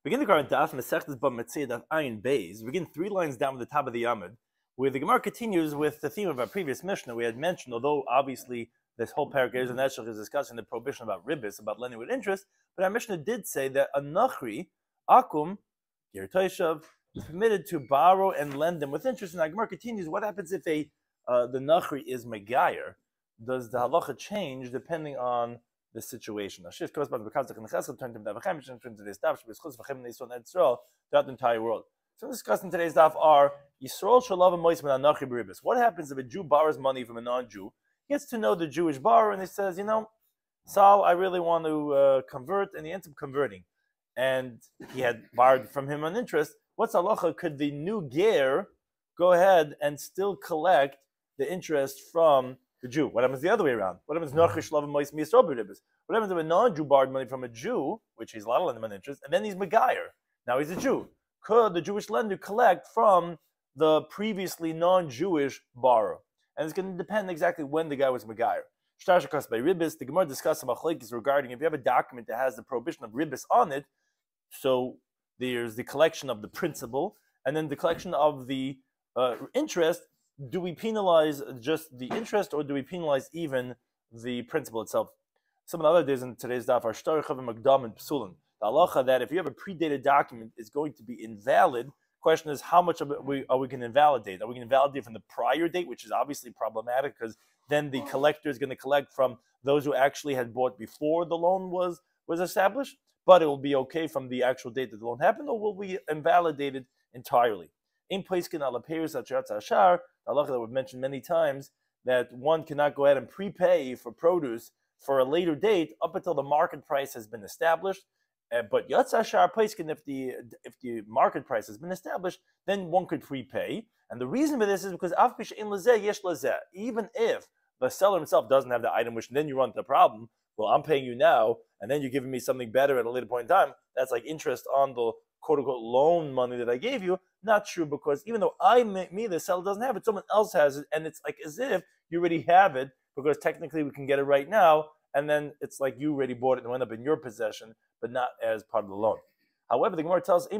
Begin the current Daf Mesechta Bava Metzia Daf Ayin Beis. Begin 3 lines down with the top of the Yamid, where the Gemara continues with the theme of our previous Mishnah. We had mentioned, although obviously this whole paragraph is discussing the prohibition about ribbis, about lending with interest, but our Mishnah did say that a nachri, akum, ger toshav, is permitted to borrow and lend them with interest. And the Gemara continues, what happens if the nachri is megayer? Does the halacha change depending on the situation? Throughout the entire world. So we're discussing today's daf are Yisrael shalav mois min anachi b'ribis. What happens if a Jew borrows money from a non-Jew, gets to know the Jewish borrower, and he says, Sal, I really want to convert, and he ends up converting. And he had borrowed from him on interest. What's halacha? Could the new ger go ahead and still collect the interest from the Jew? What happens the other way around? What happens What happens if a non-Jew borrowed money from a Jew, which he's allowed to lend him on interest, and then he's megayer? Now he's a Jew. Could the Jewish lender collect from the previously non-Jewish borrower? And it's going to depend exactly when the guy was megayer. By ribis, the Gemara discussed machlokes regarding if you have a document that has the prohibition of ribis on it. So there's the collection of the principal, and then the collection of the interest. Do we penalize just the interest, or do we penalize even the principal itself? Some of the other days in today's daf are shtarchav and magdam and psulin. The halacha that if you have a predated document is going to be invalid. Question is, how much of it are we going to invalidate? Are we going to invalidate from the prior date, which is obviously problematic because then the collector is going to collect from those who actually had bought before the loan was established, but it will be okay from the actual date that the loan happened, or will we invalidate it entirely? In place can alapeiros ashar, the halacha that we've mentioned many times, that one cannot go ahead and prepay for produce for a later date up until the market price has been established. But Yatza Shar Paiskin, if the market price has been established, then one could prepay. And the reason for this is because even if the seller himself doesn't have the item, which then you run into the problem, well, I'm paying you now, and then you're giving me something better at a later point in time. That's like interest on the quote-unquote loan money that I gave you. Not true, because even though the seller doesn't have it, someone else has it, and it's like as if you already have it, because technically we can get it right now, and then it's like you already bought it and went up in your possession, but not as part of the loan. However, the Gemara tells us,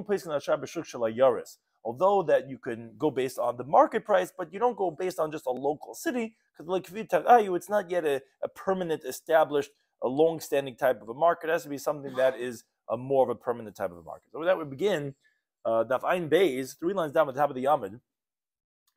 although that you can go based on the market price, but you don't go based on just a local city, because it's not yet a permanent, established, a long-standing type of a market. It has to be something that is a more of a permanent type of a market. So with that, we begin. Daf Ayin Beis, 3 lines down at the top of the Yamid.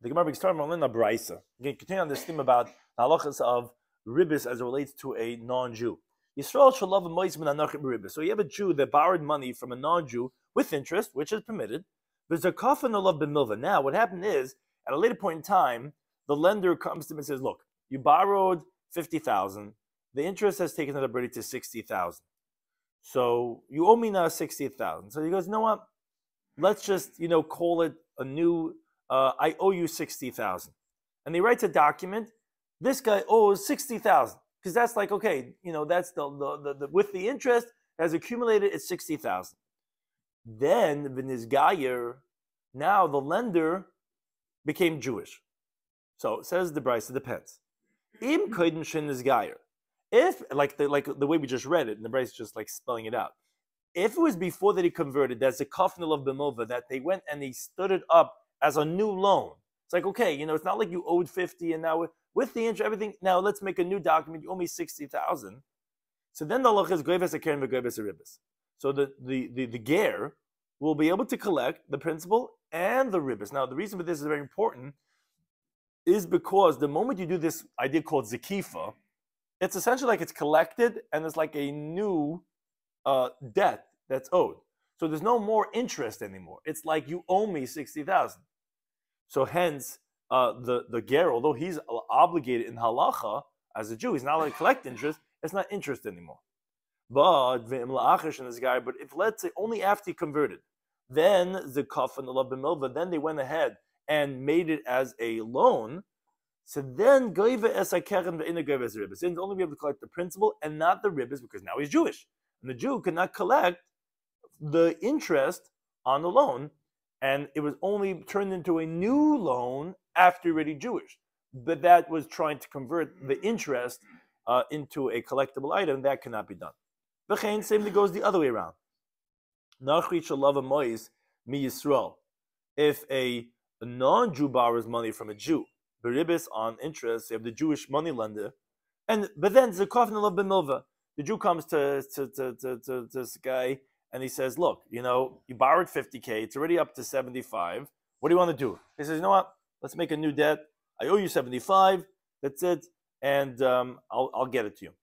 The Gemara begins starting on Brisa. Again, continue on this theme about halachas of ribis as it relates to a non-Jew. Yisrael shalav mois min anachi b'ribis. So you have a Jew that borrowed money from a non-Jew with interest, which is permitted. There's a kafan olav b'milva. Now, what happened is, at a later point in time, the lender comes to him and says, "Look, you borrowed 50,000. The interest has taken it up already to 60,000. So you owe me now 60,000." So he goes, "You know what? Let's just call it a new. I owe you 60,000." And he writes a document. This guy owes 60,000 because that's like, okay, that's the with the interest has accumulated, it's 60,000. Then v'nizgayer, now the lender became Jewish. So it says the Brisa, it depends. Im kodim shenizgayer, if like the way we just read it, and the Brisa is just like spelling it out. If it was before that he converted, that's a kafnel of b'milva, that they went and they stood it up as a new loan. It's like, okay, it's not like you owed 50 and now with the interest, everything, now let's make a new document, you owe me 60,000. So then the halacha is goyves akeren v'goyves ribis. So the ger will be able to collect the principal and the ribis. Now the reason for this is very important is because the moment you do this idea called zakifa, it's essentially like it's collected and it's like a new debt that's owed. So there's no more interest anymore. It's like you owe me 60,000. So hence, the ger, although he's obligated in halacha as a Jew, he's not allowed to collect interest. It's not interest anymore. But if let's say only after he converted, then the kafan olav b'milva, then they went ahead and made it as a loan. So then goyve es hakeren ve'ina goyve es ribis. He's only be able to collect the principal and not the ribis because now he's Jewish, and the Jew cannot collect the interest on the loan. And it was only turned into a new loan after already Jewish. But that was trying to convert the interest into a collectible item. That cannot be done. The same thing goes the other way around. If a non-Jew borrows money from a Jew, beribis on interest, you have the Jewish money lender, but then zakofna love b'milva. The Jew comes to this guy and he says, "Look, you borrowed 50K. It's already up to 75. What do you want to do?" He says, "You know what? Let's make a new debt. I owe you 75. That's it, and I'll get it to you."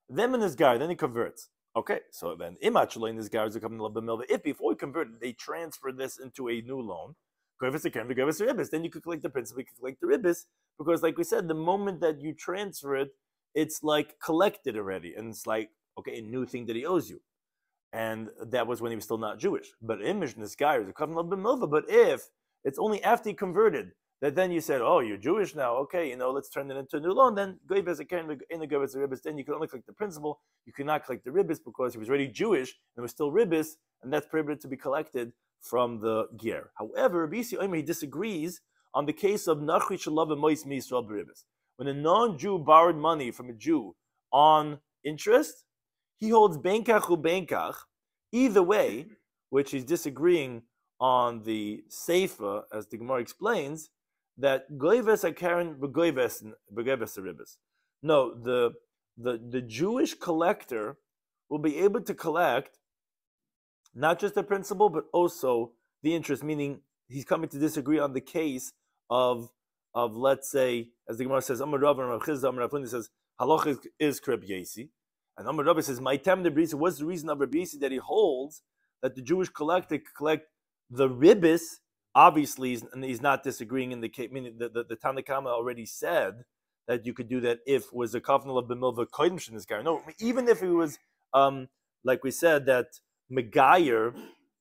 Then in this guy, then he converts. Okay, so then imachulin this guy is a love b'milva. If before he converted, they transfer this into a new loan. Then you could collect the principal, you could collect the ribbis, because like we said, the moment that you transfer it, it's like collected already, and it's like, okay, a new thing that he owes you. And that was when he was still not Jewish. But image this guy is a covenant of b'milva. But if it's only after he converted that then you said, oh, you're Jewish now, okay, let's turn it into a new loan, then then you can only collect the principal, you cannot collect the ribbis because he was already Jewish and it was still ribbis, and that's prohibited to be collected from the ger. However, Rabbi Shloimy he disagrees on the case of Nachri Shalav and Mois Yisrael B'Ribbis. When a non-Jew borrowed money from a Jew on interest, he holds benkach u benkach, either way, which he's disagreeing on the Seifa, as the Gemara explains, that goyves akaren begoyves ribbis. No, the Jewish collector will be able to collect not just the principal, but also the interest, meaning he's coming to disagree on the case of let's say, as the Gemara says, Amar Rav and Rav Chizda, Amar Rav says, Halach is Kreb Yesi. And Amar Rav says, my tem de Brisa, what's the reason of Rabbi Yesi that he holds that the Jewish collector could collect the ribbis? Obviously, he's not disagreeing in the case, meaning the Tanna Kama already said that you could do that if was a covenant of b'milva kodesh in this guy. No, even if it was, like we said, that Megayer,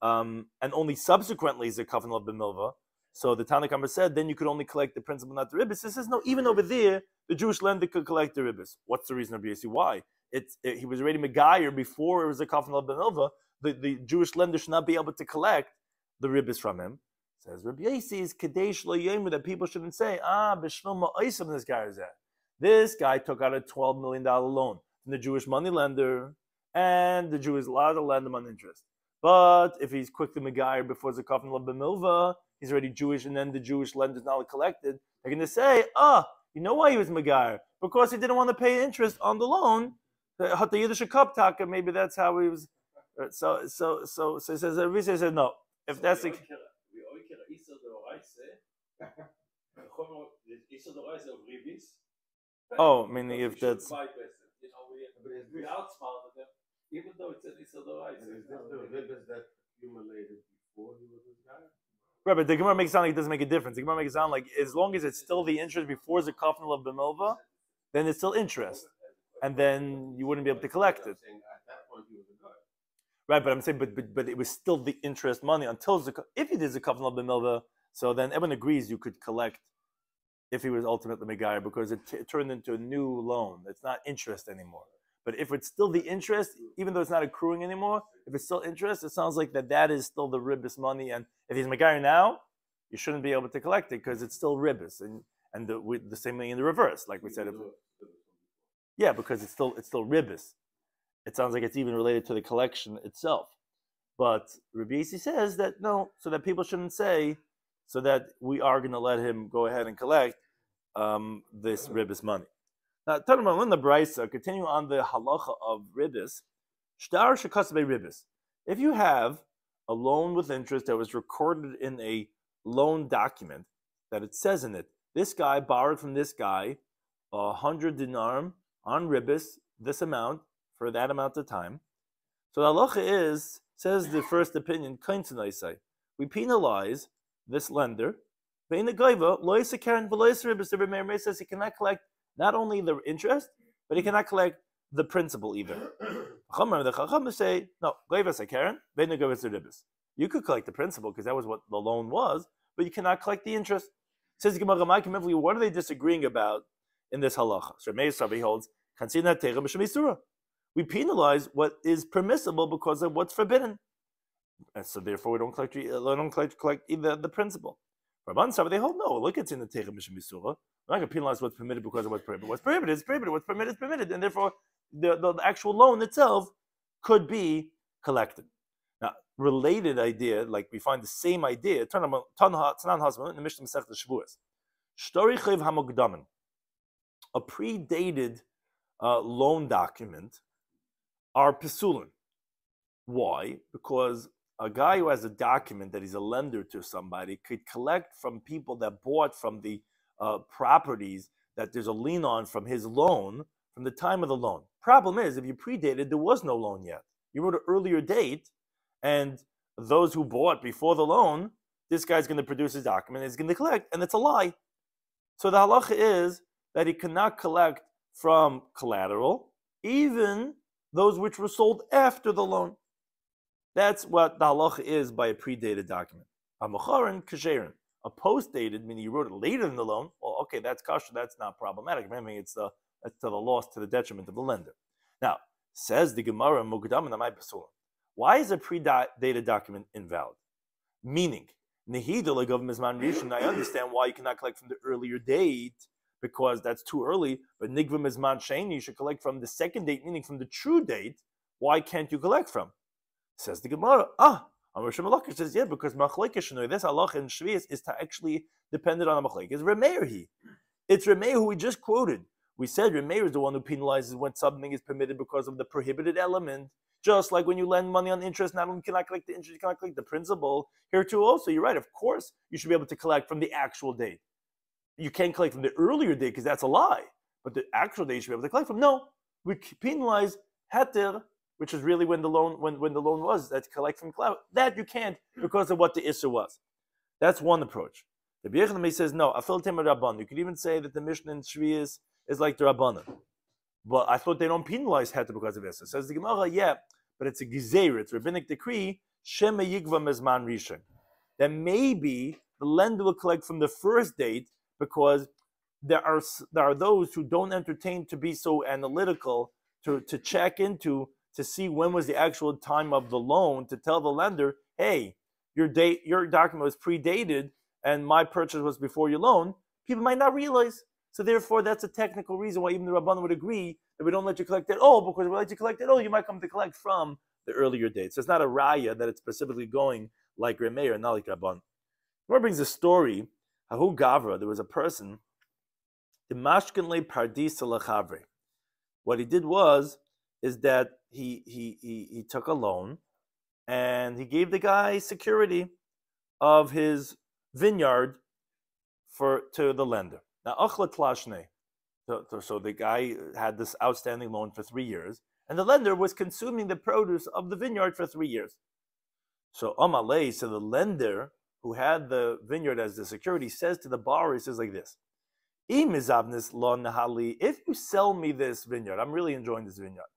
and only subsequently is a covenant of b'milva. So the Tanna Kama said, then you could only collect the principal, not the ribbis. It says, no, even over there, the Jewish lender could collect the ribbis. What's the reason of BSC? Why? He was already Megayer before it was a covenant of b'milva. The Jewish lender should not be able to collect the ribbis from him. Says Rabbi Yossi is kadesh lo yomi, that people shouldn't say, b'shmil ma'osim this guy is at. This guy took out a $12 million loan from the Jewish money lender, and the Jew is allowed to lend him on interest. But if he's quickly Megayer before the covenant of b'milva, he's already Jewish, and then the Jewish lender is not collected. They're going to say, you know why he was Megayer? Because he didn't want to pay interest on the loan. Maybe that's how he was. So he says, Rabbi says, no. If that's the meaning if that's even though it's an Isser D'Oraisa, is this the ribbis that accumulated before he was this guy? Right, but the Gemara makes it sound like it doesn't make a difference. The Gemara makes it sound like as long as it's still the interest before the covenant of b'milva, then it's still interest, and then you wouldn't be able to collect it. Right, but I'm saying, but it was still the interest money until if he did the covenant of b'milva, so then everyone agrees you could collect if he was ultimately Megayer because it turned into a new loan. It's not interest anymore. But if it's still the interest, even though it's not accruing anymore, if it's still interest, it sounds like that is still the ribbis money. And if he's Megayer now, you shouldn't be able to collect it because it's still ribbis, and the same thing in the reverse, like we said. Yeah, because it's still ribbis. It sounds like it's even related to the collection itself. But Rabbi Yossi says that no, so that people shouldn't say, so that we are going to let him go ahead and collect this ribbis money. Now, talking about in the Brisa, continue on the halacha of ribbis, shtar shekasbei ribbis. If you have a loan with interest that was recorded in a loan document, that it says in it, this guy borrowed from this guy 100 dinar on ribbis, this amount, for that amount of time. So the halacha is, says the first opinion, we penalize this lender. The Rebbe says he cannot collect not only the interest, but he cannot collect the principal either. The Chacham say, no, you could collect the principal because that was what the loan was, but you cannot collect the interest. Says the Gemara, what are they disagreeing about in this halacha? So Meir holds, we penalize what is permissible because of what's forbidden. And so therefore we don't collect either the principal. Rabban Sava, they hold no. Look, it's in the Teichem Mishum Misura. We're not going to penalize what's permitted because of what's prohibited. What's prohibited is prohibited. What's permitted is permitted, and therefore the actual loan itself could be collected. Now, related idea, like we find the same idea, Tanan husband in the Mishnah Masechta Shavuos. Shtorichiv hamukdamin, a predated loan document, are pesulin. Why? Because a guy who has a document that he's a lender to somebody could collect from people that bought from the properties that there's a lien on from his loan from the time of the loan. Problem is, if you predated, there was no loan yet. You wrote an earlier date, and those who bought before the loan, this guy's going to produce his document, and he's going to collect, and it's a lie. So the halacha is that he cannot collect from collateral, even those which were sold after the loan. That's what the halacha is by a predated document. A post-dated, meaning you wrote it later than the loan, well, okay, that's kosher, that's not problematic. I mean, it's to the loss, to the detriment of the lender. Now, says the Gemara, why is a predated document invalid? Meaning, I understand why you cannot collect from the earlier date, because that's too early, but nigva mizman sheni, you should collect from the second date, meaning from the true date. Why can't you collect from? Says the Gemara, Amar Shemalach says, yeah, because machlekes shnoi, this halacha in Shvius is to actually dependent on a machlekes. Remeir it's Remeir who we just quoted. We said Remeir is the one who penalizes when something is permitted because of the prohibited element. Just like when you lend money on interest, not only cannot collect the interest, you cannot collect the principal. Here too also, you're right, of course, you should be able to collect from the actual date. You can't collect from the earlier date because that's a lie. But the actual date you should be able to collect from. No, we penalize heter, which is really when the loan was, that's collect from cloud. That you can't because of what the issue was. That's one approach. The B'yechon says no. Afil tema rabban. You could even say that the Mishnah in Shvius is like the Rabbanan. But I thought they don't penalize heter because of issue. Says the Gemara, yeah, but it's a gezeira, it's a rabbinic decree. Shema yigva mezman rishon. That maybe the lender will collect from the first date because there are those who don't entertain to be so analytical to check into to see when was the actual time of the loan, to tell the lender, hey, your document was predated and my purchase was before your loan. People might not realize. So therefore, that's a technical reason why even the Rabbanan would agree that we don't let you collect at all, because if we let you collect at all, you might come to collect from the earlier date. So it's not a raya that it's specifically going like Remeir, not like Rabban. Gemara brings a story. Hahu Gavra, there was a person, Imashkenle Pardis Lachavre. What he did is that he took a loan and he gave the guy security of his vineyard to the lender. Now, Achla Tlashne. So the guy had this outstanding loan for 3 years, and the lender was consuming the produce of the vineyard for 3 years. So Amalei, so the lender who had the vineyard as the security, says to the borrower, he says like this: if you sell me this vineyard, I'm really enjoying this vineyard.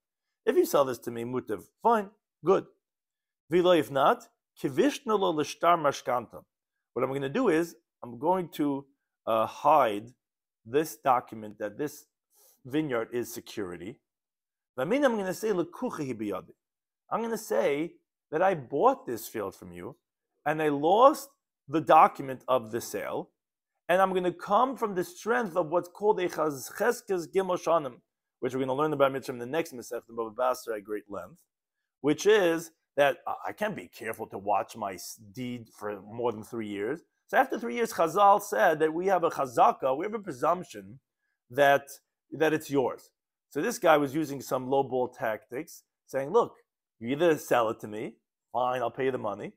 If you sell this to me, mutav, fine, good. If not, what I'm going to do is I'm going to hide this document that this vineyard is security. I'm going to say I'm going to say that I bought this field from you and I lost the document of the sale, and I'm going to come from the strength of what's called a cheskes gimel shanim, which we're going to learn about Mitzvah in the next Masechta Bava Basra at great length, which is that I can't be careful to watch my deed for more than 3 years. So after 3 years, Chazal said that we have a chazaka, we have a presumption that it's yours. So this guy was using some lowball tactics, saying, look, you either sell it to me, fine, I'll pay you the money.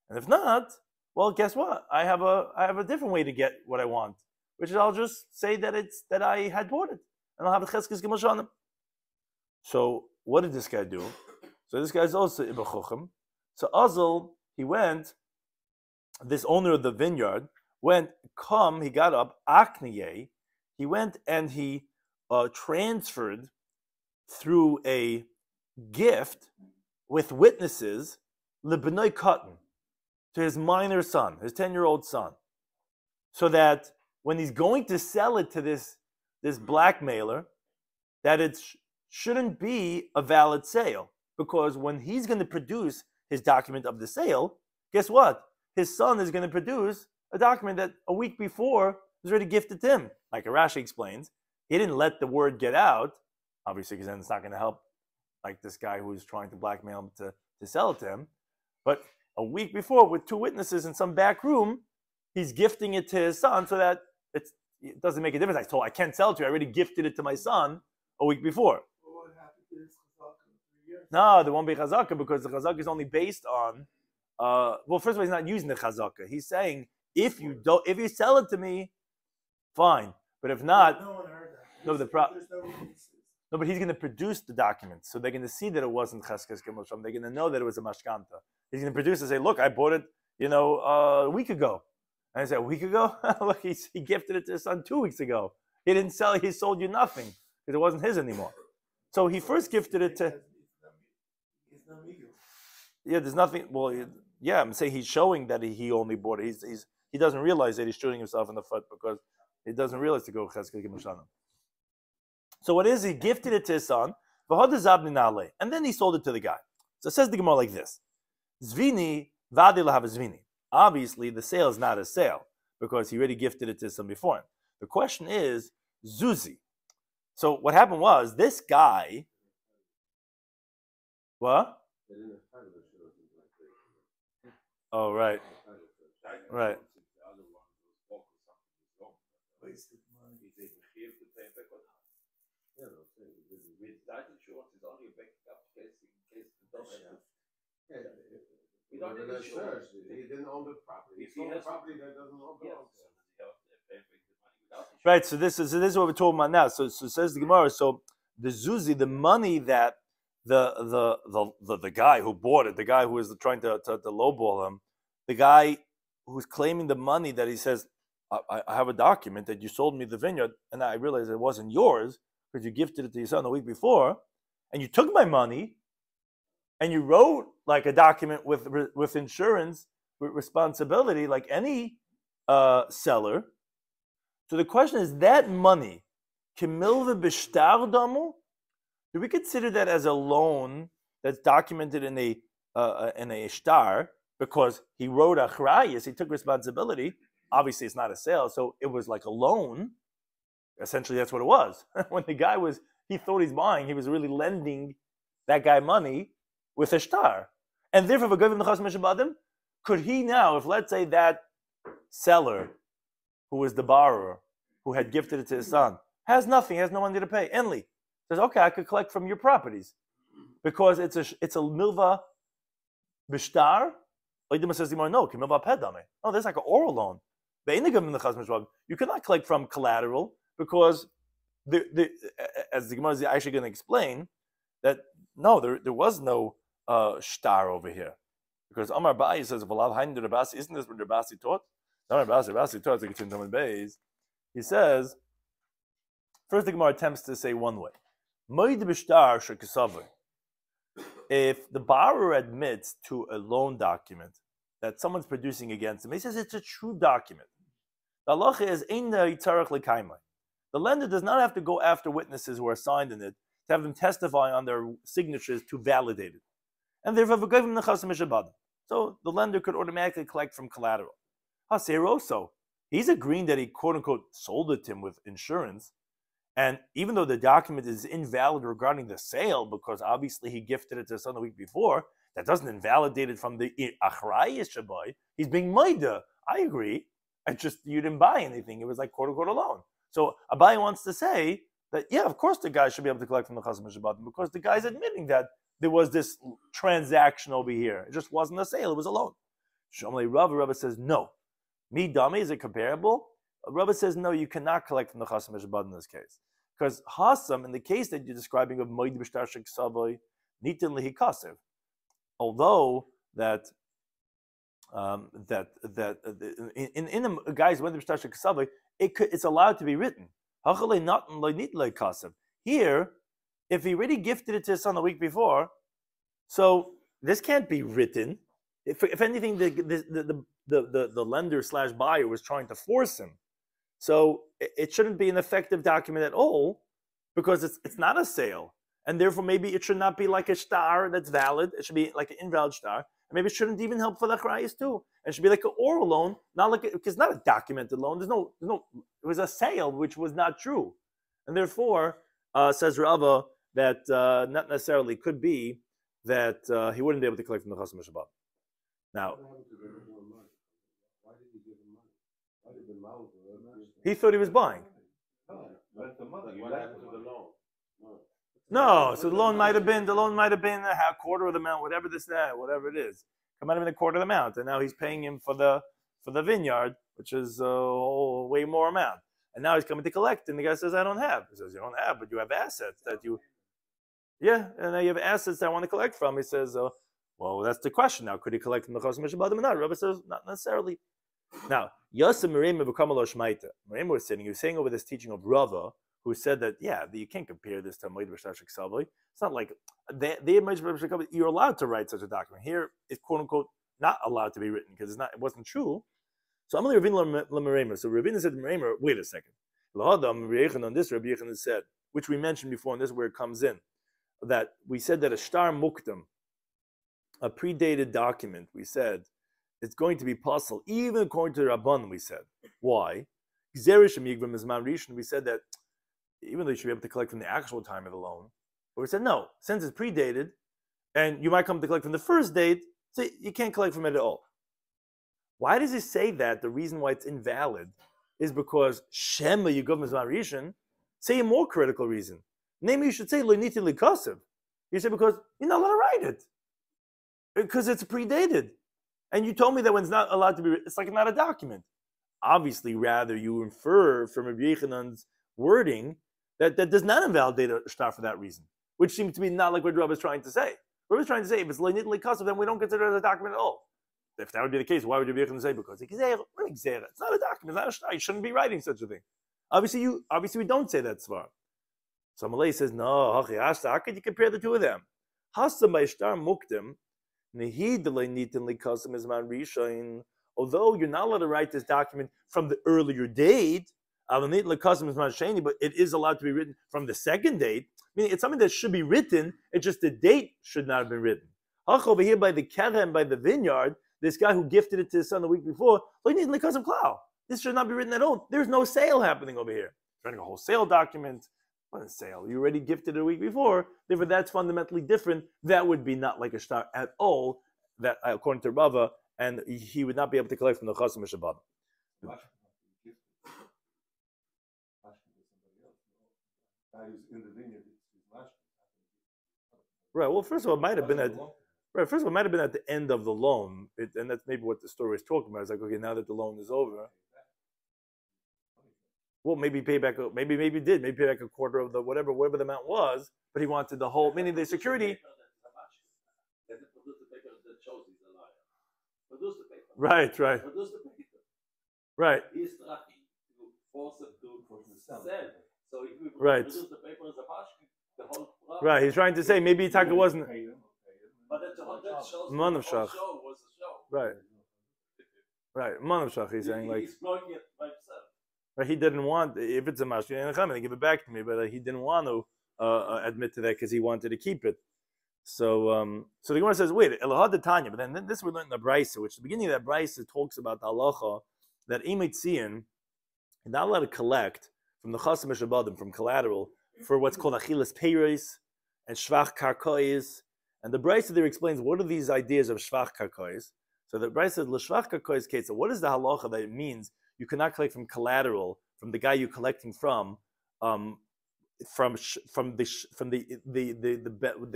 And if not, well, guess what? I have a different way to get what I want, which is I'll just say that I had bought it, and I'll have the cheskes gimel shanim. So what did this guy do? So this guy's also Ibn Chochem. So Azal, he went, this owner of the vineyard, he got up, Akniye, he went and he transferred through a gift with witnesses, Libnoi Cotton, to his minor son, his 10-year-old son, so that when he's going to sell it to this blackmailer, that it shouldn't be a valid sale. Because when he's going to produce his document of the sale, guess what? His son is going to produce a document that a week before was already gifted to him. Like Rashi explains, he didn't let the word get out, obviously, because then it's not going to help like this guy who's trying to blackmail him to sell it to him. But a week before, with 2 witnesses in some back room, he's gifting it to his son so that it doesn't make a difference. I can't sell it to you. I already gifted it to my son a week before. Well, what happened to this chazaka in 3 years? No, there won't be chazaka because the chazaka is only based on. Well, first of all, he's not using the chazaka. He's saying if you sell it to me, fine. But if not, no one heard that. No, There's no witnesses. No, but he's going to produce the documents, so they're going to see that it wasn't cheskes gimel sham. They're going to know that it was a mashkanta. He's going to produce and say, "Look, I bought it, a week ago." And I said, "A week ago? Look, he gifted it to his son 2 weeks ago. He didn't sell it. He sold you nothing because it wasn't his anymore." So he first gifted it to. It's not legal. Yeah, there's nothing. Well, yeah, I'm saying he's showing that he only bought it. He doesn't realize that he's shooting himself in the foot because he doesn't realize to go cheskes gimel sham. So what is he gifted it to his son, and then he sold it to the guy. So it says the Gemara like this: Zvini vadi lahav zvini. Obviously, the sale is not a sale because he already gifted it to his son before him. The question is zuzi. So what happened was this guy. What? Oh right, right. He didn't own the property. He sold the property that doesn't belong to him. Right. So this is what we're talking about now. So says the Gemara. So the zuzi, the money that the guy who bought it, the guy who was trying to lowball him, the guy who's claiming the money that he says, I have a document that you sold me the vineyard, and I realized it wasn't yours because you gifted it to your son the week before, and you took my money, and you wrote like a document with insurance, with responsibility, like any seller. So the question is, that money, kimilve b'shtar damu, do we consider that as a loan that's documented in a shtar because he wrote a chrayis, he took responsibility? Obviously, it's not a sale, so it was like a loan. Essentially, that's what it was. When the guy he thought he's buying, he was really lending that guy money with a shtar. And therefore, could he now, if let's say that seller, who was the borrower, who had gifted it to his son, has nothing, has no money to pay, Enli says, okay, I could collect from your properties because it's a milva b'shtar. Says, no, oh, that's like an oral loan. You cannot collect from collateral because as the Gemara is actually going to explain that no, there was no shtar over here because Amar Ba'i says, isn't this what Rabasi taught? Rabasi taught he says, first the Gemara attempts to say one way. If the borrower admits to a loan document that someone's producing against him, he says it's a true document. The halacha is the lender does not have to go after witnesses who are signed in it to have them testify on their signatures to validate it. And therefore, so the lender could automatically collect from collateral. Haseroso, he's agreeing that he quote unquote sold it to him with insurance. And even though the document is invalid regarding the sale, because obviously he gifted it to his son the week before, that doesn't invalidate it from the achrayis shabai. He's being maida. I agree. It's just you didn't buy anything. It was like quote unquote a loan. So Abai wants to say that, yeah, of course the guy should be able to collect from the chasam shabbat because the guy's admitting that there was this transaction over here. It just wasn't a sale. It was a loan. Shomlei Rabba says, no. Me dummy, is it comparable? Rabba says, no, you cannot collect from the chasam shabbat in this case. Because hasam, in the case that you're describing of moed b'shtar sheksaboy, nitin lehikasev. Although that in a guy's moed b'shtar sheksaboy, it's allowed to be written. Here, if he already gifted it to his son the week before, so this can't be written. If anything, the lender / buyer was trying to force him. So it shouldn't be an effective document at all because it's not a sale. And therefore, maybe it should not be like a shtar that's valid. It should be like an invalid shtar. And maybe it shouldn't even help for the achrayis too. It should be like an oral loan, not like because it's not a documented loan. There's no. It was a sale which was not true, and therefore says Rava that not necessarily could be that he wouldn't be able to collect from the chasam shabbat. Now, What happened to the original money? Why did he give him money? Why did the mouth? he thought he was buying. No, but the money. What happened to the loan? No. No, so the loan might have been a quarter of the amount, whatever whatever it is. It might have been a quarter of the amount, and now he's paying him for the vineyard, which is way more amount. And now he's coming to collect, and the guy says, "I don't have." He says, "You don't have, but you have assets that you." Yeah, and now you have assets that I want to collect from. He says, "Well, that's the question. Now, could he collect from the Chosam Mishabadim or not?" Rabbi says, "Not necessarily." Now, Yosef Merima v'Kamalo Shmaita. Merima was sitting. He was saying over this teaching of Rava, who said that you can't compare this to Moed B'Shtashik Savli. It's not like you're allowed to write such a document. Here, it's quote unquote not allowed to be written because it wasn't true. So Amalei Ravina L'Merima. So Ravina said to Merima, wait a second. On this, Rabbi Yochanan said, which we mentioned before, and this is where it comes in, that we said that a shtar muktam, a predated document, we said it's going to be possible, even according to the Rabban. We said why? We said that even though you should be able to collect from the actual time of the loan, but we said no, since it's predated, and you might come to collect from the first date, so you can't collect from it at all. Why does he say that? The reason why it's invalid is because Shema Yigov Mizman Rishon, say a more critical reason. Namely, you should say Lo'niti L'Kasev. You say because you're not allowed to write it. Because it's predated. And you told me that when it's not allowed to be, it's like not a document. Obviously, rather, you infer from Rabbi Yechanan's wording that does not invalidate a shtar for that reason, which seems to be not like what Rabbi is trying to say. Rabbi is trying to say, if it's Lo'niti L'Kasev, then we don't consider it as a document at all. If that would be the case, why would Rabbi Yochanan say? Because it's not a document, it's not a shtar. You shouldn't be writing such a thing. Obviously, we don't say that svar. So Malay says, no, how could you compare the two of them? Although you're not allowed to write this document from the earlier date, but it is allowed to be written from the second date. Meaning it's something that should be written, it's just the date should not have been written. Over here by the kerem, by the vineyard, this guy who gifted it to his son the week before, this should not be written at all. There's no sale happening over here. Writing a whole sale document. What a sale. You already gifted it a week before. Therefore, that's fundamentally different. That would be not like a shtar at all, that according to Rava, and he would not be able to collect from the Chosam Mishabadim. Right. Well, first of all, it might have been at the end of the loan, and that's maybe what the story is talking about. It's like, okay, now that the loan is over, well, maybe pay back. Maybe did. Maybe pay back a quarter of the whatever the amount was, but he wanted the whole, meaning the security. Right. He's trying to force him to sell. So if we produce the paper as a mashkin, the whole problem. Right. He's trying to say maybe Taka wasn't. But that shows Man of the Shach. show was a show. Right. Man of Shach. He's saying like. He's exploiting it by himself. Right, he didn't want, if it's a mashkin, they give it back to me, but he didn't want to admit to that because he wanted to keep it. So the Gemara says, wait, Elahad Tanya, but then this we learned in the Brisa, which the beginning of that Brisa talks about the halacha that Imitzian is not allowed to collect from the Chosam Mishabadim, from collateral, for what's called Achilas Peiros and Shvach Karkois. And the Brisa there explains what are these ideas of Shvach Karkois. So the Brisa says, L'Shvach Karkois Keitzah, what is the halacha that it means you cannot collect from collateral from the guy you're collecting from the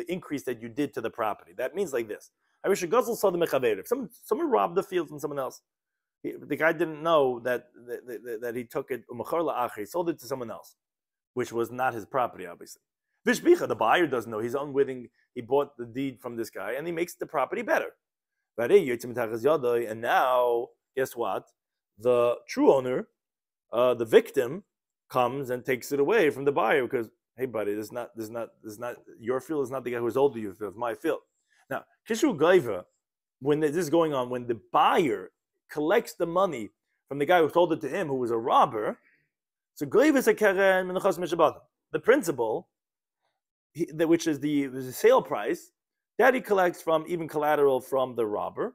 increase that you did to the property. That means like this. I wish a guzzle saw the mechaveir. Someone robbed the field from someone else. The guy didn't know that he took it, he sold it to someone else, which was not his property, obviously. Vishbicha, the buyer doesn't know. He's unwitting. He bought the deed from this guy, and he makes the property better. And now, guess what? The true owner, the victim, comes and takes it away from the buyer because, hey, buddy, this is not your field. Is not the guy who's older you field. It's my field. Now, kishu gaiva, when this is going on, when the buyer collects the money from the guy who sold it to him, who was a robber, so gaiva is a keren minachas mishabadim. The principal, which is the sale price, that he collects from even collateral from the robber.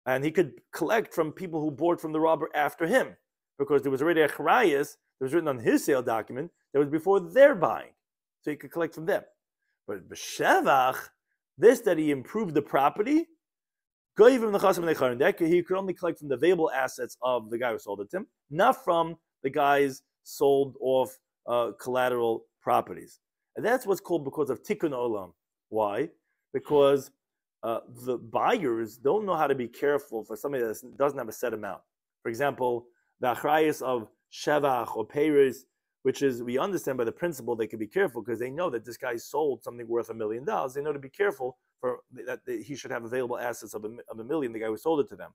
And he could collect from people who bought from the robber after him, because there was already a charayas that was written on his sale document that was before their buying, so he could collect from them. But b'shevach, this that he improved the property, That he could only collect from the available assets of the guy who sold it to him, not from the guy's sold off collateral properties. And that's what's called because of tikkun olam. Why? Because the buyers don't know how to be careful for somebody that doesn't have a set amount. For example, the achrayus of shevach or peiros, which is, we understand by the principle they can be careful because they know that this guy sold something worth $1 million. They know to be careful for that he should have available assets of $1 million, the guy who sold it to them.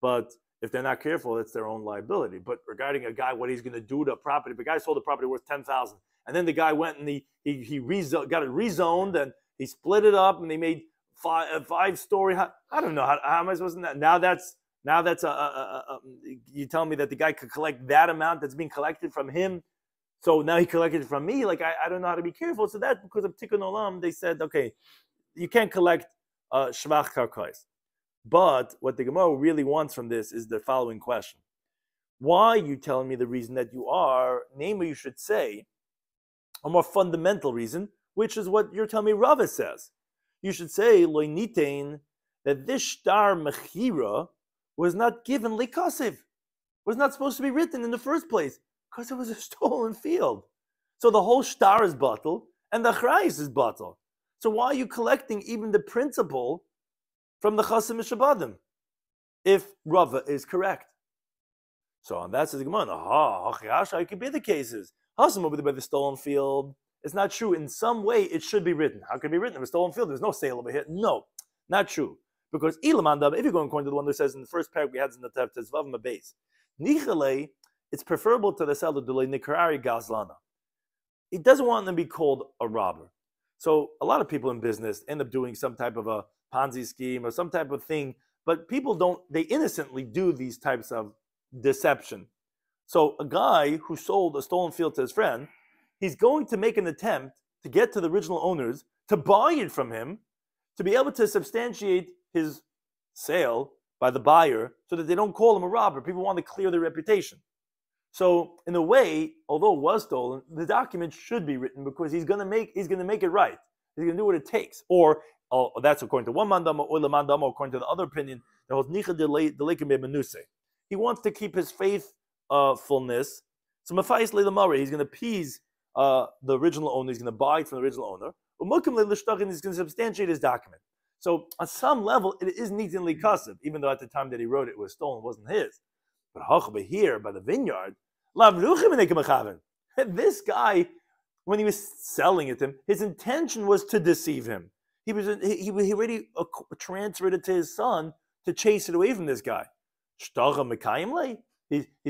But if they're not careful, it's their own liability. But regarding a guy, what he's going to do to a property, if a guy sold a property worth $10,000, and then the guy went and he got it rezoned and he split it up and they made a five-story. I don't know how am I supposed to know? Now that's you tell me that the guy could collect that amount that's being collected from him. So now he collected it from me. Like I don't know how to be careful. So that's because of tikkun olam. They said, okay, you can't collect shvach karkais. But what the Gemara really wants from this is the following question: why are you telling me the reason that you are? Namely, you should say a more fundamental reason, which is what you're telling me Rava says. You should say lo nitain, that this shtar mechira was not given likasiv, was not supposed to be written in the first place because it was a stolen field. So the whole shtar is batal and the achrayus is batal. So why are you collecting even the principal from the chasim mishabadim if Rava is correct? So on that says the Gemara, it could be the cases. Hasim over there by the stolen field. It's not true. In some way, it should be written. How can it be written? It was stolen field. There's no sale over here. No, not true. Because Ilamandab, if you're going according to the one that says in the first paragraph we had in the text, Vav Mabes, Nichale, it's preferable to the seller delay Nikarari Gazlana. He doesn't want them to be called a robber. So a lot of people in business end up doing some type of a Ponzi scheme or some type of thing, but people don't, they innocently do these types of deception. So a guy who sold a stolen field to his friend, he's going to make an attempt to get to the original owners, to buy it from him, to be able to substantiate his sale by the buyer so that they don't call him a robber. People want to clear their reputation. So in a way, although it was stolen, the document should be written because he's going to make it right. He's going to do what it takes. Or that's according to one mandama, or the mandama, according to the other opinion, that holds nicha deleikim bemenuse. He wants to keep his faithfulness. So mafayis leilamari, he's going to appease the original owner. He's going to buy it from the original owner. Umukim leilashtachin, he's going to substantiate his document. So on some level, it is neatly kasev, even though at the time that he wrote it was stolen, it wasn't his. But Hachba here by the vineyard, this guy, when he was selling it to him, his intention was to deceive him. He already transferred it to his son to chase it away from this guy. He's going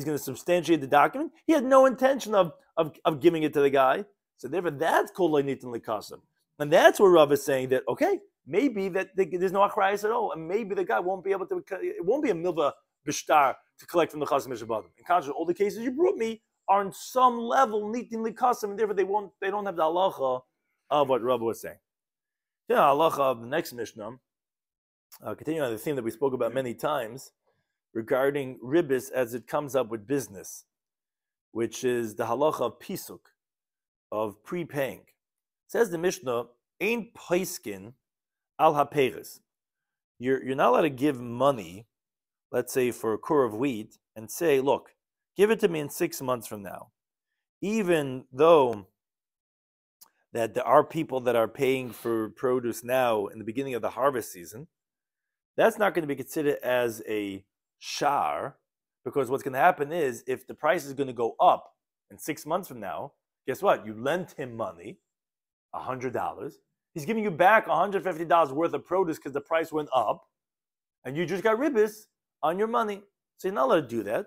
to substantiate the document. He had no intention of giving it to the guy. So therefore, that's called Leinitin Likasim. And that's where Rav is saying that, okay, maybe that there's no achrayus at all, and maybe the guy won't be able to, it won't be a milva b'shtar to collect from the chasim mishabadim. In contrast, all the cases you brought me are on some level nitin likasim, and therefore they don't have the halacha of what Rav was saying. Yeah, halacha of the next Mishnah, continuing on the theme that we spoke about many times regarding ribis as it comes up with business, which is the halacha of pisuk, of prepaying. Says the Mishnah, ain't paiskin al haperes. You're not allowed to give money, let's say for a kur of wheat, and say, look, give it to me in 6 months from now. Even though that there are people that are paying for produce now in the beginning of the harvest season, that's not going to be considered as a shar, because what's going to happen is if the price is going to go up in 6 months from now, guess what? You lent him money, $100. He's giving you back $150 worth of produce because the price went up, and you just got ribis on your money. So you're not allowed to do that.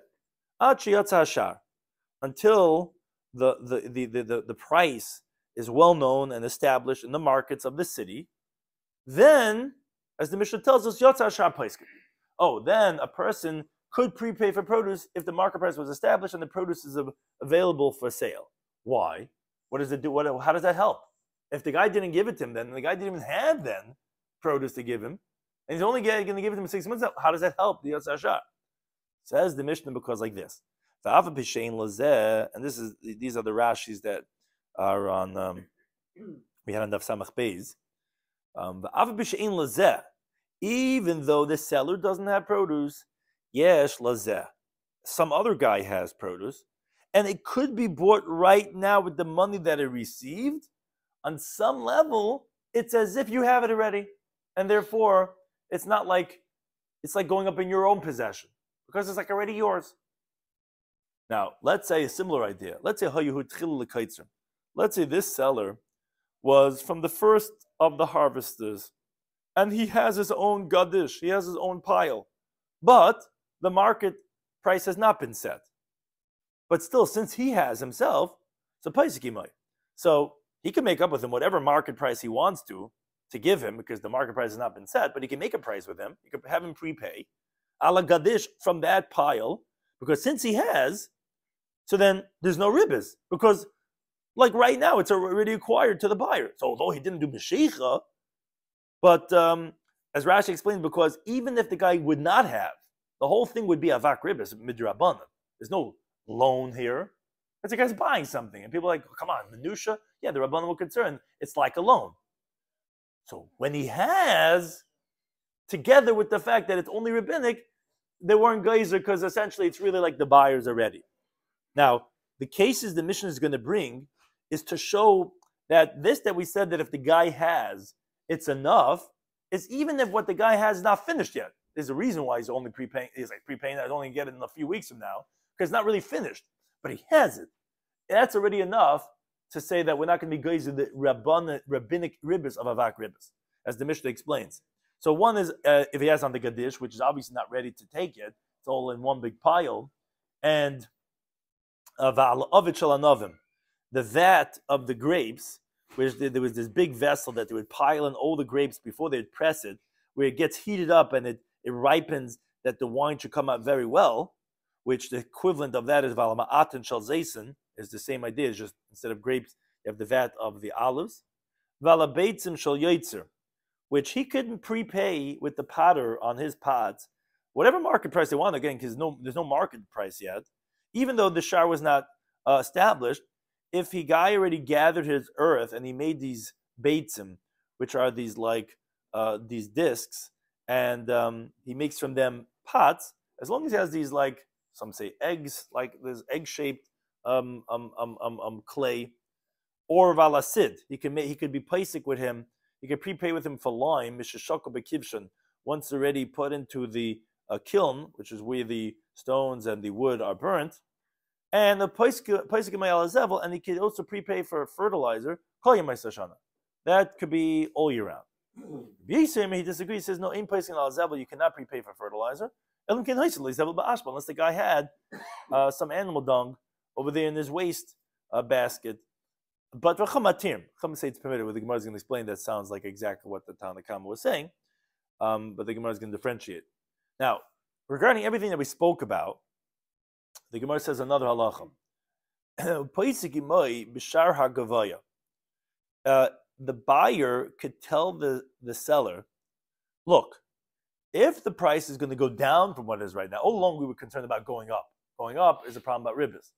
Until the price is well known and established in the markets of the city, then, as the Mishnah tells us, then a person could prepay for produce if the market price was established and the produce is available for sale. Why? What does it do? How does that help? If the guy didn't give it to him then, and the guy didn't even have then produce to give him, and he's only going to give it to him in 6 months, how does that help the Yotza Shar? Says the Mishnah because like this. And these are the Rashis that are on, we had on Daf Samach Beis. even though the seller doesn't have produce, yesh lazeh, some other guy has produce, and it could be bought right now with the money that it received, on some level, it's as if you have it already. And therefore, it's not like, it's like going up in your own possession, because it's like already yours. Now, let's say a similar idea. Let's say this seller was from the first of the harvesters, and he has his own gadish, he has his own pile, but the market price has not been set. But still, since he has himself, so he can make up with him whatever market price he wants to give him, because the market price has not been set, but he can make a price with him. He can have him prepay ala gadish from that pile, because since he has, so then there's no ribbis, because like right now it's already acquired to the buyer. So although he didn't do meshicha, but as Rashi explains, because even if the guy would not have, the whole thing would be avak ribbis midrabanan. There's no loan here. Because the guy's buying something, and people are like, oh, come on, minusha. Yeah, the rabbanim were concerned. It's like a loan. So when he has, together with the fact that it's only rabbinic, they weren't geyser, because essentially it's really like the buyers are ready. Now, the cases the Mishnah is going to bring is to show that this that we said that if the guy has, it's enough, is even if what the guy has is not finished yet. There's a reason why he's only prepaying. He's like prepaying that I only get it in a few weeks from now, because it's not really finished, but he has it. That's already enough to say that we're not going to be geyser the rabbinic ribbis of avak ribbis, as the Mishnah explains. So one is if he has on the gadish, which is obviously not ready to take it, it's all in one big pile, and the vat of the grapes, which there was this big vessel that they would pile in all the grapes before they'd press it, where it gets heated up and it ripens that the wine should come out very well, which the equivalent of that is valama'atan shal zaysin, is the same idea. It's just instead of grapes, you have the vat of the olives. Valabeitzim shal yotzer, which he couldn't prepay with the potter on his pots, whatever market price they want, again, because there's no market price yet. Even though the shiur was not established, if he guy already gathered his earth and he made these beitzim, which are these like these discs, and he makes from them pots, as long as he has these like some say eggs, like this egg-shaped clay, or valasid, he could be paisik with him. He could prepay with him for lime, mishashako bekivshan, once already put into the kiln, which is where the stones and the wood are burnt, and the paisik, and he could also prepay for fertilizer. That could be all year round. He disagrees. He says no, in paisik al you cannot prepay for fertilizer unless the guy had some animal dung over there in his waste basket. But Chamatir, Chama say it's permitted. What the Gemara is going to explain that sounds like exactly what the Tanna Kama was saying, but the Gemara is going to differentiate. Now, regarding everything that we spoke about, the Gemara says another halacha. The buyer could tell the seller, look, if the price is going to go down from what it is right now, all along we were concerned about going up. Going up is a problem about ribbis.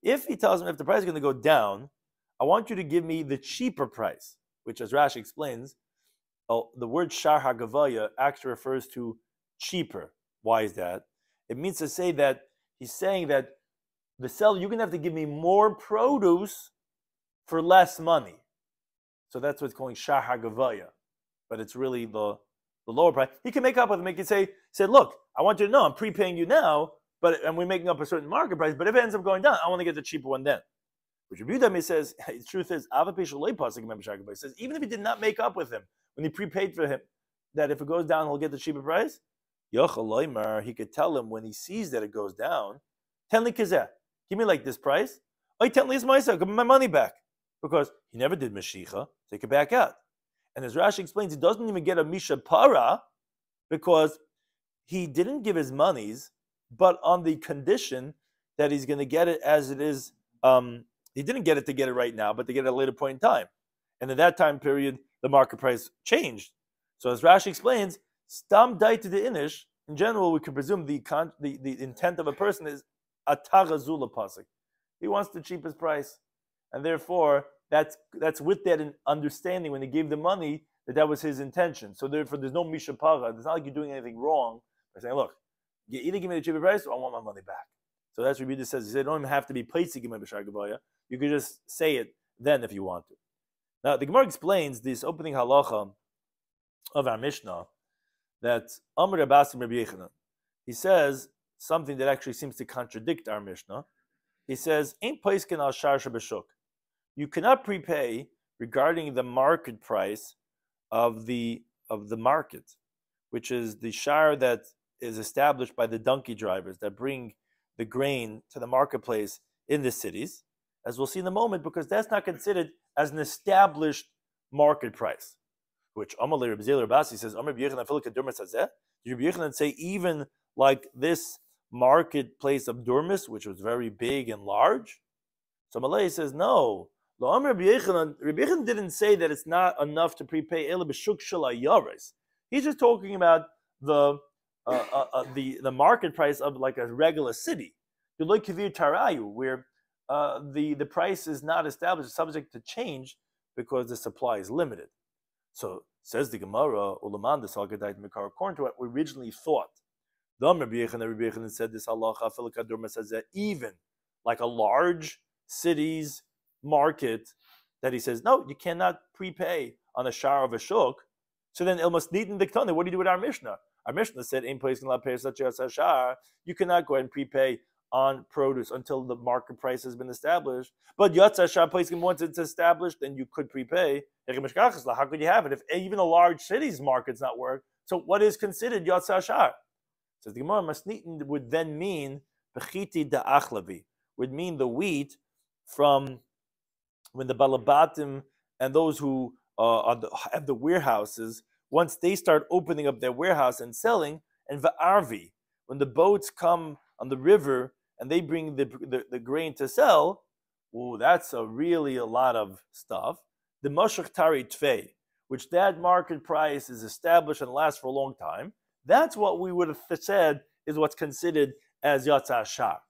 If he tells him if the price is going to go down, I want you to give me the cheaper price, which, as Rashi explains, the word shar hagavaya actually refers to cheaper. Why is that? It means to say that he's saying that the seller, you're going to have to give me more produce for less money. So that's what's calling shar hagavaya. But it's really the lower price. He can make up with him. He can say, look, I want you to know I'm prepaying you now, and we're making up a certain market price, but if it ends up going down, I want to get the cheaper one then. Which Rabbi Shloimy says, the truth is, he says, even if he did not make up with him, when he prepaid for him, that if it goes down, he'll get the cheaper price. He could tell him when he sees that it goes down, give me like this price. Give me my money back. Because he never did Mashicha, take it back out. And as Rashi explains, he doesn't even get a Misha Para because he didn't give his monies, but on the condition that he's going to get it as it is. He didn't get it to get it right now, but to get it at a later point in time. And in that time period, the market price changed. So as Rashi explains, stam dai to the inish, in general, we can presume the intent of a person is atarazula pasik. He wants the cheapest price. And therefore, that's with that understanding when he gave the money that was his intention. So therefore, there's no mishapara. It's not like you're doing anything wrong by saying, look, you either give me the cheaper price or I want my money back. So that's what Rabbi says. He said, you don't even have to be placing him in b'shar gavaya. You could just say it then if you want to. Now, the Gemara explains this opening halacha of our Mishnah that Amr Abbasim Rabbi Yechanan. He says something that actually seems to contradict our Mishnah. He says, "Ein paiskin al shar shebeshuk." You cannot prepay regarding the market price of the market, which is the shar that is established by the donkey drivers that bring the grain to the marketplace in the cities, as we'll see in a moment, because that's not considered as an established market price. Which Amalei Rabbi Zela Rabasi says, Amar Rabbi Yechanan Filika Durmas Hazeh. Did Rabbi Yechanan say even like this marketplace of Durmas, which was very big and large? So Amalei says, no. Rabbi Yechanan didn't say that it's not enough to prepay Ela B'Shuk Shala Yaris. He's just talking about the market price of like a regular city. You look Kivir Tarayu, where the price is not established, subject to change because the supply is limited. So says the Gemara, Ulaman the Salgadait Mikar, according to what we originally thought. The Rabbi Yechanan said this halacha Filikadur says that even like a large city's market, that he says, no, you cannot prepay on a shar of a shuk. So then it must need in the Ketana. What do you do with our Mishnah? Our Mishnah said, "Ein place can pay such a shar." You cannot go ahead and prepay on produce until the market price has been established. But Yatza Shar place once it's established, then you could prepay. How could you have it if even a large city's market's not work? So what is considered Yatza Shar? So the Gemara Masnitin would then mean Bechiti da Achlavi, would mean the wheat from when the Balabatim and those who have the warehouses, once they start opening up their warehouse and selling, and Va'arvi, when the boats come on the river and they bring the grain to sell, that's really a lot of stuff. The Mashach Tari Tvei, which that market price is established and lasts for a long time, that's what we would have said is what's considered as Yatza Shar.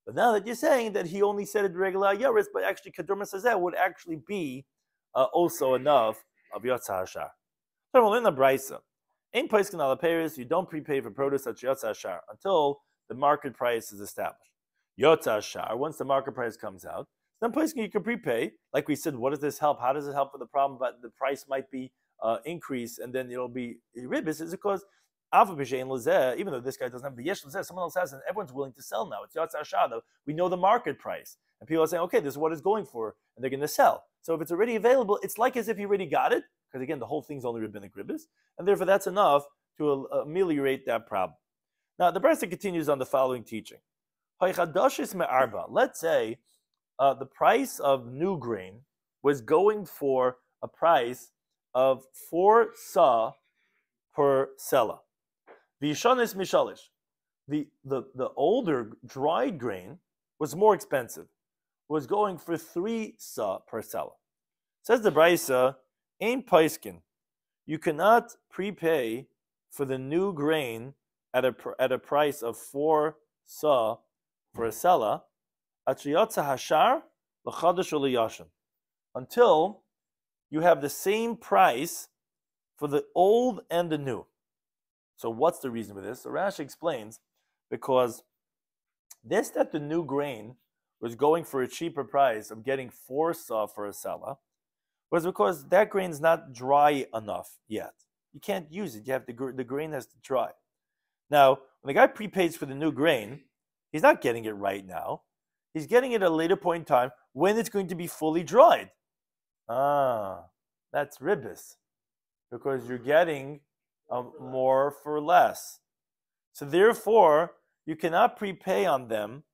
But now that you're saying that he only said it regular Yaris, but actually Kedurma says that would actually be also enough of Yatza Shar. So we'll learn the Brisa. In Paiskin ala Paris, you don't prepay for produce such Yatza Shar until the market price is established. Yatza Shar, once the market price comes out, then Paiskin you can prepay. Like we said, what does this help? How does it help with the problem? But the price might be increased, and then it'll be ribis. Is because even though this guy doesn't have the yesh lezeh, someone else has, and everyone's willing to sell now. It's Yatza Shar. We know the market price, and people are saying, okay, this is what it's going for, and they're going to sell. So if it's already available, it's like as if you already got it, because again, the whole thing's only rabbinic ribis, and therefore that's enough to ameliorate that problem. Now, the Brisa continues on the following teaching. Let's say the price of new grain was going for a price of 4 sa per sela. Vishanis mishalish. The older dried grain was more expensive. Was going for 3 sa per sela. Says the Brisa, Ein paiskin. You cannot prepay for the new grain at a price of 4 sa for a sela, hashar until you have the same price for the old and the new. So what's the reason for this? So Rashi explains, because that the new grain was going for a cheaper price of getting 4 sa for a sela was because that grain's not dry enough yet. You can't use it. You have the grain has to dry. Now, when the guy prepays for the new grain, he's not getting it right now. He's getting it at a later point in time when it's going to be fully dried. That's ribis, because you're getting more for less. So therefore, you cannot prepay on them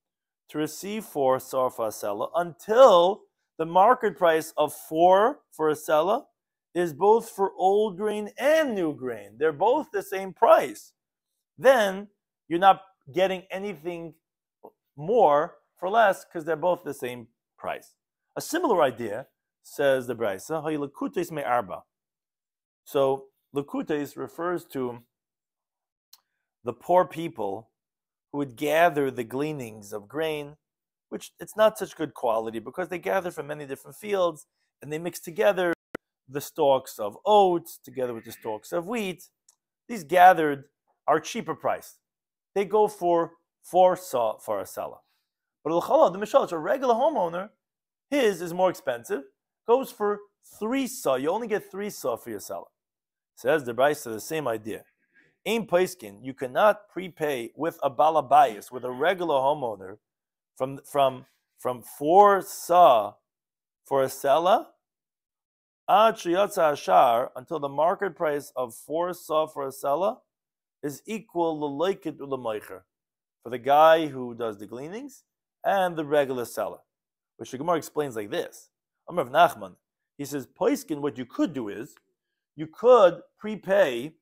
to receive 4 sa for a sela until the market price of 4 for a sela is both for old grain and new grain. They're both the same price. Then you're not getting anything more for less because they're both the same price. A similar idea, says the Brisa, Lakutes me arba. So Lakutes refers to the poor people who would gather the gleanings of grain, which it's not such good quality because they gather from many different fields and they mix together the stalks of oats together with the stalks of wheat. These gathered are cheaper priced. They go for 4 saw for a seller. But the mishal, a regular homeowner, his is more expensive, goes for 3 saw. You only get 3 saw for your seller. Says the Brisa, the same idea. In Paiskin, you cannot prepay with a balabayas, with a regular homeowner, from 4 saw for a seller, until the market price of 4 saw for a seller is equal l'loikid u'lemoicher, for the guy who does the gleanings and the regular seller. Which the Gemara explains like this. Amar of Nachman, he says, Poiskin, what you could do is, you could prepay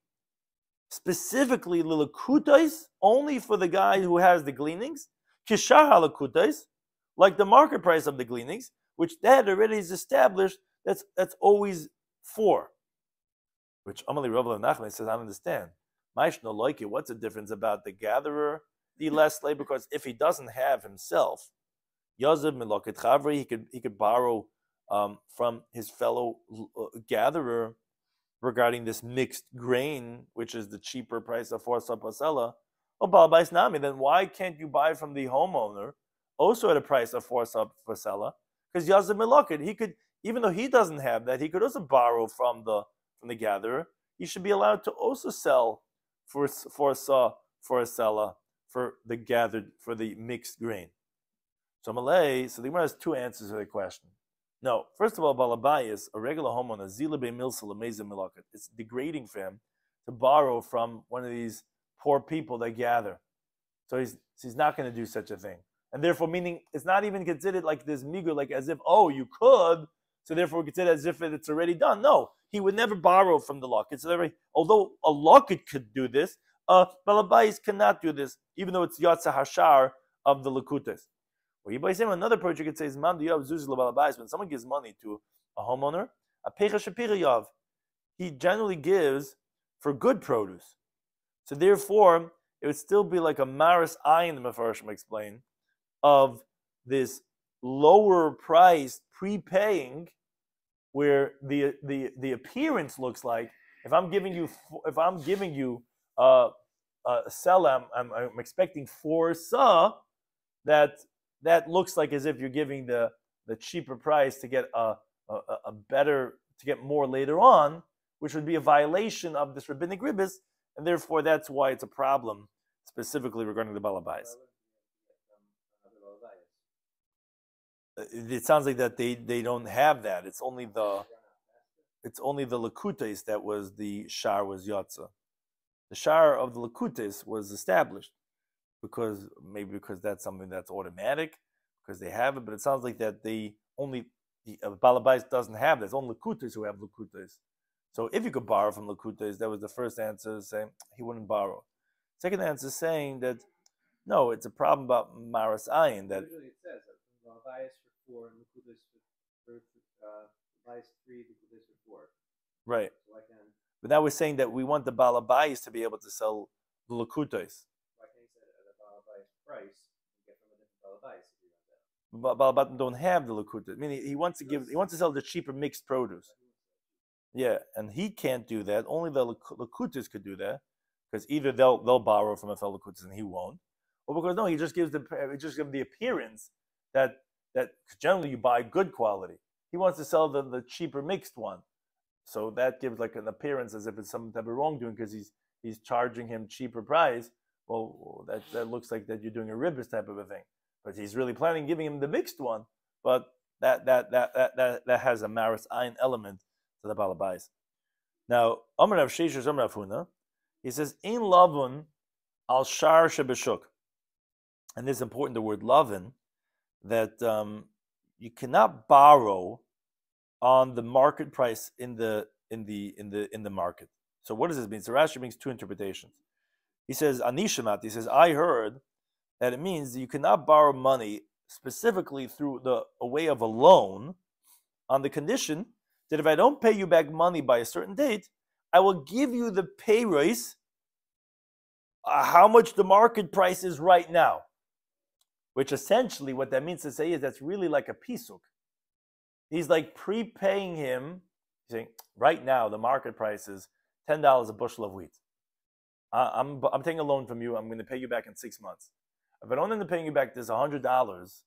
specifically l'lekutais only for the guy who has the gleanings, kishar ha'lekutais, like the market price of the gleanings, which that already is established, that's always 4. Which Amalei Rav Nachman says, I don't understand. What's the difference about the gatherer, the less slave? Because if he doesn't have himself, Yazav Miloket Chavri, he could borrow from his fellow gatherer regarding this mixed grain, which is the cheaper price of 4 saw pasela. Then why can't you buy from the homeowner also at a price of 4 saw pasela? Because Yazav Miloket, he could, even though he doesn't have that, he could also borrow from the gatherer. He should be allowed to also sell for 4 saw for a seller for the mixed grain. So the Gemara has 2 answers to the question. No, first of all, balabayas, a regular homeowner, zila be milsa lemeza milakat. It's degrading for him to borrow from one of these poor people that gather. So he's not going to do such a thing, and therefore, meaning it's not even considered like this migur, like as if you could. So therefore, we consider as if it's already done. No, he would never borrow from the locket. So although a locket could do this, balabayas cannot do this, even though it's yatsa hashar of the lekutes. Well, by saying another approach, you could say, when someone gives money to a homeowner, a pecha shapira yav, he generally gives for good produce. So therefore, it would still be like a maris ayin, the Mefarshim explain, of this lower priced prepaying, where the appearance looks like if I'm giving you a seller, I'm expecting 4 saw, that looks like as if you're giving the cheaper price to get a better, to get more later on, which would be a violation of this rabbinic ribbis, and therefore that's why it's a problem specifically regarding the balabais. It sounds like that they don't have that. It's only the lekutes that was the shar was yotza. The shar of the lekutes was established because that's something that's automatic because they have it. But it sounds like that the balabais doesn't have that. It's only lekutes who have lekutes. So if you could borrow from lekutes, that was the first answer saying he wouldn't borrow. Second answer saying that no, it's a problem about maras ayin that. Usually it says that balabais for 4 and lekutes for balabais 3, lekutes for 4. Right. So but now we're saying that we want the balabais to be able to sell the lekutes. Why can't you say that at a balabais price and get from a different balabais if you want that? But balabais don't have the lekutes. Meaning he wants to sell the cheaper mixed produce. Yeah, and he can't do that. Only the lekutes could do that because either they'll borrow from a fellow lekutes and he won't, or because no, he just gives the appearance that generally you buy good quality. He wants to sell the cheaper mixed one. So that gives like an appearance as if it's some type of wrongdoing because he's charging him cheaper price. Well, that looks like that you're doing a ribbis type of a thing. But he's really planning on giving him the mixed one. But that has a maris ayin element to the balabais. Now, Amar Rav Sheshes Amar Rav Huna, he says in lavun al shar shebeshuk, and this is important. The word lavun that you cannot borrow on the market price in the market. So what does this mean? So Rashi brings 2 interpretations. He says anishamat. He says I heard that it means that you cannot borrow money specifically through a way of a loan, on the condition that if I don't pay you back money by a certain date, I will give you the pay raise how much the market price is right now. Which essentially what that means to say is that's really like a pisuk. He's like prepaying him You're saying, right now, the market price is $10 a bushel of wheat. I'm taking a loan from you. I'm going to pay you back in 6 months. If I don't end up paying you back this $100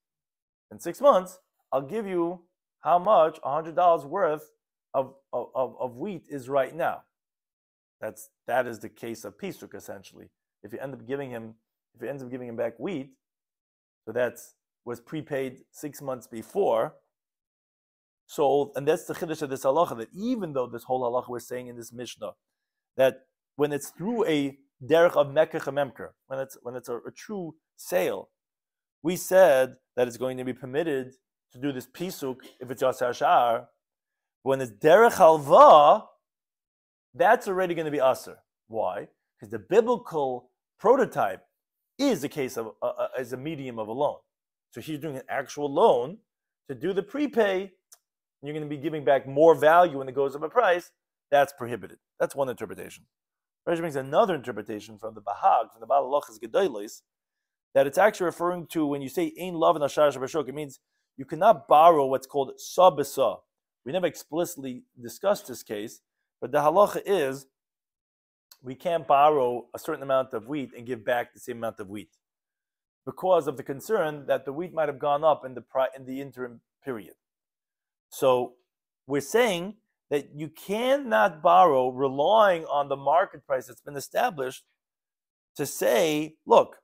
in 6 months, I'll give you how much $100 worth of wheat is right now. That is the case of Pisuk, essentially. If you end up giving him back wheat, so was prepaid 6 months before. So, and that's the chiddush of this halacha, that even though this whole halacha we're saying in this Mishnah, that when it's through a derech of mekach memker, when it's a true sale, we said that it's going to be permitted to do this pisuk if it's yasar shar. When it's derech halva, that's already going to be aser. Why? Because the biblical prototype is a case of as a medium of a loan. So he's doing an actual loan to do the prepay. You're going to be giving back more value when it goes up a price. That's prohibited. That's one interpretation. Rashi brings another interpretation from the Bahag, from the Baal Halachas Gedolos, that it's actually referring to when you say Ein Lav Nashar Shabashok, it means you cannot borrow what's called Sabisa. We never explicitly discussed this case, but the halacha is we can't borrow a certain amount of wheat and give back the same amount of wheat because of the concern that the wheat might have gone up in the interim period. So we're saying that you cannot borrow relying on the market price that's been established to say, look,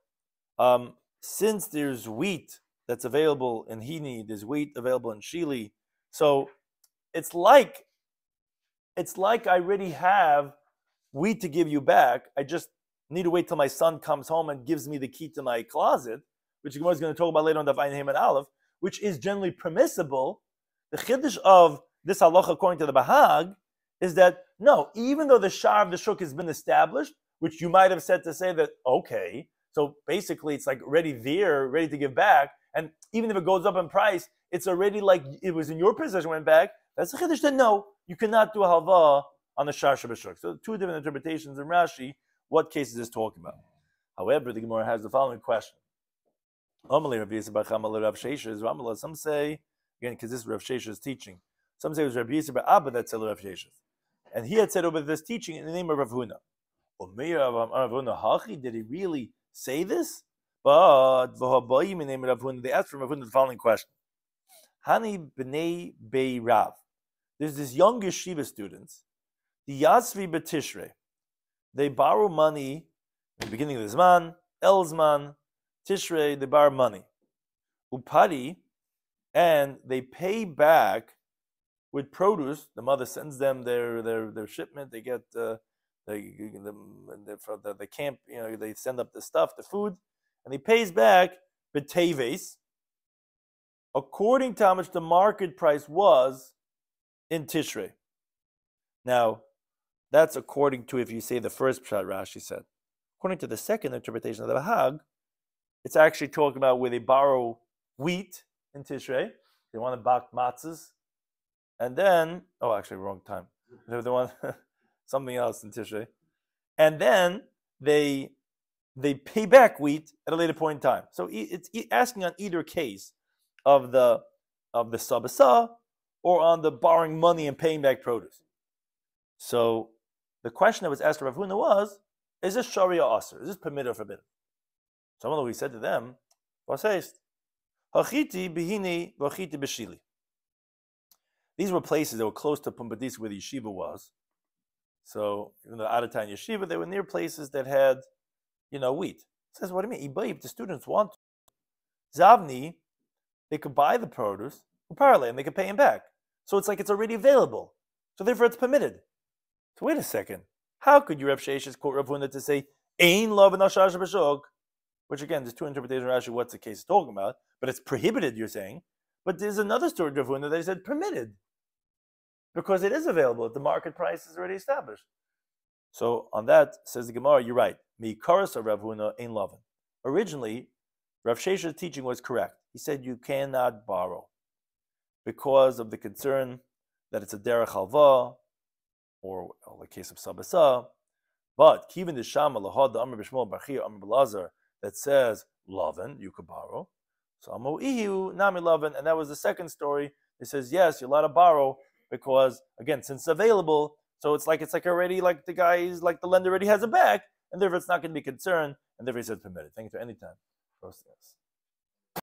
since there's wheat that's available in Hini, there's wheat available in Shili, so it's like I already have wheat to give you back. I just need to wait till my son comes home and gives me the key to my closet, which Gemara is going to talk about later on Daf Yomi and Aleph, which is generally permissible. The chiddush of this halacha, according to the Bahag, is that no, even though the shar of the shuk has been established, which you might have said to say that, okay, so basically it's like already there, ready to give back, and even if it goes up in price, it's already like it was in your possession when it went back. That's the chiddush that no, you cannot do a halva on the shar shabashuk. So two different interpretations in Rashi. What case is this talking about? However, the Gemara has the following question. Some say, again, because this is Rav Shesha's teaching, some say it was Rabbi Yisrael Abba that said Rav Shesha. And he had said over this teaching in the name of Rav Huna. Did he really say this? But they asked from Rav Huna the following question. Hani b'nei bei Rav. There's this young yeshiva students, the Yasvi b'Tishrei. They borrow money in the beginning of the Zman, El Zman, Tishrei, they borrow money. Upari, and they pay back with produce. The mother sends them their shipment. They get the camp. They send up the stuff, the food, and he pays back b'teves according to how much the market price was in Tishrei. Now, that's according to if you say the first pshat Rashi said. According to the second interpretation of the Bahag, it's actually talking about where they borrow wheat in Tishrei. They want to bak matzahs. And then, actually, wrong time. They want something else in Tishrei. And then they pay back wheat at a later point in time. So it's asking on either case of the sabasa or on the borrowing money and paying back produce. So the question that was asked to Rav Huna was, is this sharia aser? Is this permitted or forbidden? Someone who said to them, Hachiti bihini vachiti b'shili. These were places that were close to Pumbedisa where the yeshiva was. So even though out of town yeshiva, they were near places that had, wheat. It says, what do you mean? If the students want to, Zavni, they could buy the produce, and they could pay him back. So it's like it's already available. So therefore it's permitted. So wait a second. How could you Rav Sheshes quote Rav Huna to say, Ein love and ashar shabashok? Which again, there's two interpretations of Rashi what's the case talking about, but it's prohibited, you're saying. But there's another story of Rav Huna that he said permitted. Because it is available. The market price is already established. So on that, says the Gemara, you're right. Mi karas Rav Huna ein lavin. Originally, Rav Shesha's teaching was correct. He said you cannot borrow because of the concern that it's a derech halva, or the case of sabasa. But kivin deshama lahad the amr b'shmuel b'chia amr b'lazar that says lavin, you could borrow. So amo ihu nami lavin, and that was the second story. It says yes, you're allowed to borrow because again, since it's available, so it's like already like the guy is like the lender already has it back, and therefore it's not going to be concerned, and therefore he says permitted. Thank you for any time.